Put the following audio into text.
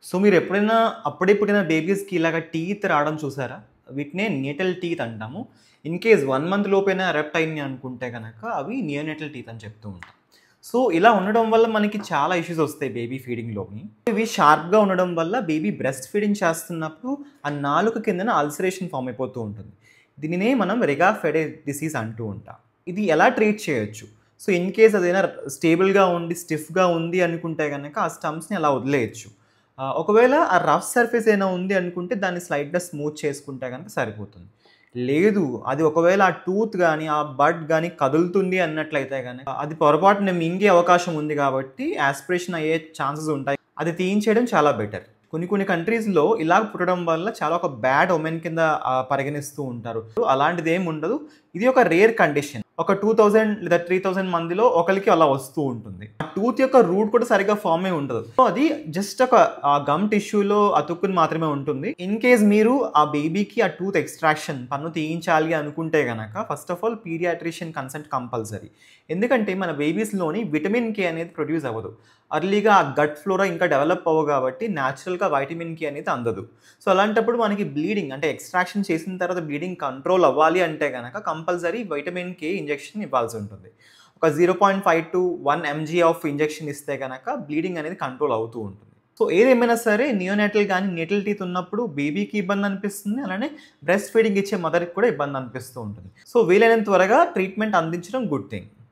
So మీరెప్పుడైనా అప్పుడే పుట్టిన బేబీస్‌కి ఇలాగ టీత్ రావడం చూసారా? వీటినే నేటల్ టీత్ అంటాము. ఇన్ కేస్ 1 మంత్ లోపైనా ఎరప్ట్ అయింది అనుకుంటే గనక అవి నియోనేటల్ టీత్ అని చెప్తూ ఉంటాం. సో ఇలా ఉండడం వల్ల మనకి చాలా ఇష్యూస్ వస్తాయి బేబీ ఫీడింగ్‌లోని. ఇవి షార్ప్‌గా ఉండడం వల్ల బేబీ బ్రెస్ట్ ఫీడింగ్ చేస్తున్నప్పుడు ఆ నాలుక కిందన అల్సరేషన్ ఫార్మ్ అయిపోతూ ఉంటుంది. దీనినే మనం రిగా ఫెడే డిసీజ్ అంటూ ఉంటాం. ఇది ఎలా ట్రీట్ చేయొచ్చు? సో ఇన్ కేస్ అదేనా స్టేబుల్‌గా ఉండి స్టిఫ్‌గా ఉంది అనుకుంటే గనక ఆ స్టంప్స్‌ని అలా వదిలేయొచ్చు. ఒకవేళ ఆ రఫ్ సర్ఫేస్ ఏమైనా ఉంది అనుకుంటే దాన్ని స్లైట్‌గా స్మూత్ చేసుకుంటే గనక సరిపోతుంది. లేదు అది ఒకవేళ ఆ టూత్ గాని, ఆ బడ్ గాని కదులుతుంది అన్నట్లయితే గనక అది పొరపాటున మింగే అవకాశం ఉంది కాబట్టి యాస్పిరేషన్ అయ్యే ఛాన్సెస్ ఉంటాయి. అది తీయించేయడం చాలా బెటర్. కొన్ని కంట్రీస్‌లో ఇలాగ పుట్టడం వల్ల చాలా ఒక బ్యాడ్ ఒమెన్ కింద పరిగణిస్తూ ఉంటారు. అలాంటిదేమి ఉండదు. ఇది ఒక రేర్ కండిషన్. ఒక 2000 లేదా 3000 మందిలో ఒకళ్ళకి అలా వస్తూ ఉంటుంది. ఆ టూత్ యొక్క రూట్ కూడా సరిగ్గా ఫార్మ్ అయ్యి ఉండదు. సో అది జస్ట్ ఒక గమ్ టిష్యూలో అతుక్కుని మాత్రమే ఉంటుంది. ఇన్ కేస్ మీరు ఆ బేబీకి ఆ టూత్ ఎక్స్‌ట్రాక్షన్ పన్ను తీయించాలి అనుకుంటే గనక first of all pediatrician consent compulsory. ఎందుకంటే మన బేబీస్‌లోని విటమిన్ కే అనేది ప్రొడ్యూస్ అవ్వదు. అర్లీగా ఆ గట్ ఫ్లోరా ఇంకా డెవలప్ అవ్వవు కాబట్టి న్యాచురల్‌గా వైటమిన్ కే అనేది అందదు. సో అలాంటప్పుడు మనకి బ్లీడింగ్ అంటే ఎక్స్‌ట్రాక్షన్ చేసిన తర్వాత బ్లీడింగ్ కంట్రోల్ అవ్వాలి అంటే గనక కంపల్సరీ వైటమిన్ కే ఇంజెక్షన్ ఇవ్వాల్సి ఉంటుంది. ఒక 0.5-1 ఎంజీ ఆఫ్ ఇంజెక్షన్ ఇస్తే గనక బ్లీడింగ్ అనేది కంట్రోల్ అవుతూ ఉంటుంది. సో ఏదేమైనా సరే నియోనేటల్ గానీ, నేటల్ టీత్ ఉన్నప్పుడు బేబీకి ఇబ్బంది అనిపిస్తుంది. అలానే బ్రెస్ట్ ఫీడింగ్ ఇచ్చే మదర్‌కి కూడా ఇబ్బంది అనిపిస్తూ ఉంటుంది. సో వీలైనంత త్వరగా ట్రీట్మెంట్ అందించడం గుడ్ థింగ్.